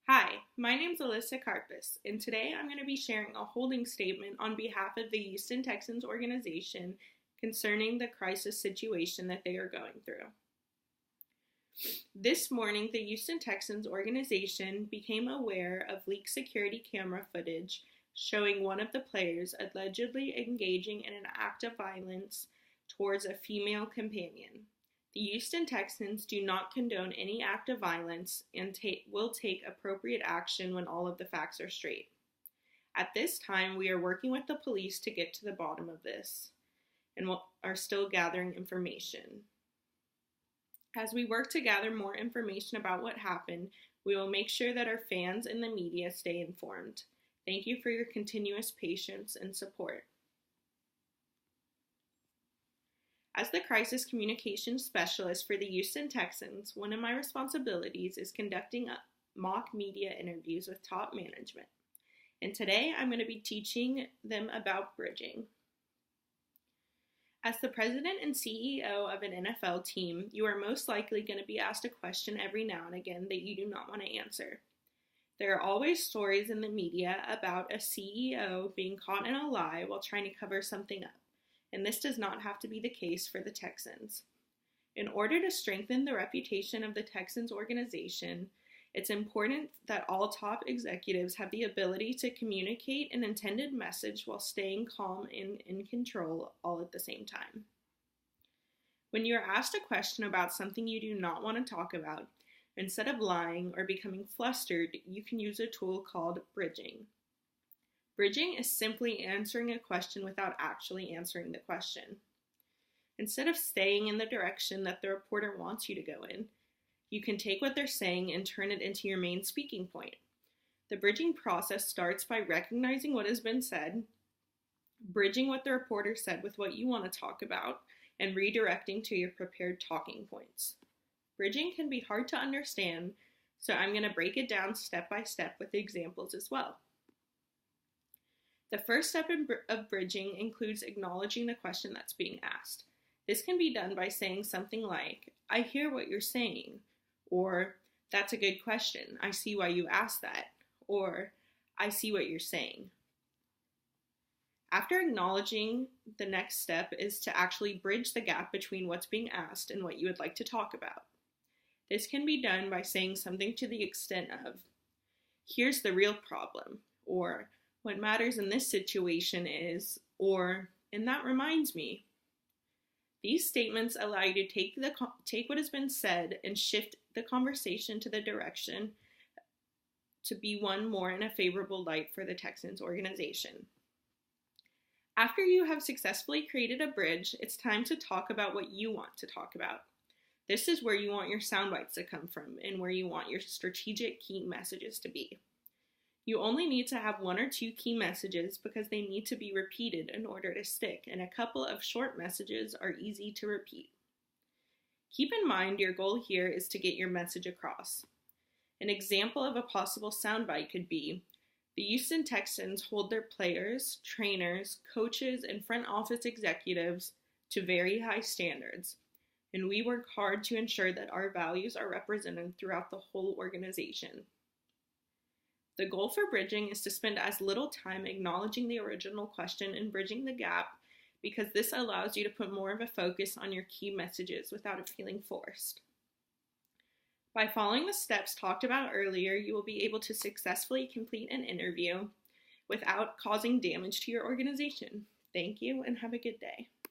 Hi, my name is Alyssa Karpus, and today I'm going to be sharing a holding statement on behalf of the Houston Texans organization concerning the crisis situation that they are going through. This morning, the Houston Texans organization became aware of leaked security camera footage showing one of the players allegedly engaging in an act of violence towards a female companion. The Houston Texans do not condone any act of violence and will take appropriate action when all of the facts are straight. At this time, we are working with the police to get to the bottom of this and are still gathering information. As we work to gather more information about what happened, we will make sure that our fans and the media stay informed. Thank you for your continuous patience and support. As the crisis communications specialist for the Houston Texans, one of my responsibilities is conducting mock media interviews with top management. And today I'm going to be teaching them about bridging. As the president and CEO of an NFL team, you are most likely going to be asked a question every now and again that you do not want to answer. There are always stories in the media about a CEO being caught in a lie while trying to cover something up, and this does not have to be the case for the Texans. In order to strengthen the reputation of the Texans organization, it's important that all top executives have the ability to communicate an intended message while staying calm and in control all at the same time. When you are asked a question about something you do not want to talk about, instead of lying or becoming flustered, you can use a tool called bridging. Bridging is simply answering a question without actually answering the question. Instead of staying in the direction that the reporter wants you to go in, you can take what they're saying and turn it into your main speaking point. The bridging process starts by recognizing what has been said, bridging what the reporter said with what you want to talk about, and redirecting to your prepared talking points. Bridging can be hard to understand, so I'm going to break it down step by step with examples as well. The first step of bridging includes acknowledging the question that's being asked. This can be done by saying something like, "I hear what you're saying," or "That's a good question. I see why you asked that," or "I see what you're saying." After acknowledging, the next step is to actually bridge the gap between what's being asked and what you would like to talk about. This can be done by saying something to the extent of, "Here's the real problem," or "What matters in this situation is," or "And that reminds me." These statements allow you to take what has been said and shift the conversation to the direction to be one more in a favorable light for the Texans organization. After you have successfully created a bridge, it's time to talk about what you want to talk about. This is where you want your sound bites to come from and where you want your strategic key messages to be. You only need to have one or two key messages because they need to be repeated in order to stick, and a couple of short messages are easy to repeat. Keep in mind your goal here is to get your message across. An example of a possible soundbite could be, the Houston Texans hold their players, trainers, coaches, and front office executives to very high standards, and we work hard to ensure that our values are represented throughout the whole organization. The goal for bridging is to spend as little time acknowledging the original question and bridging the gap, because this allows you to put more of a focus on your key messages without it feeling forced. By following the steps talked about earlier, you will be able to successfully complete an interview without causing damage to your organization. Thank you and have a good day.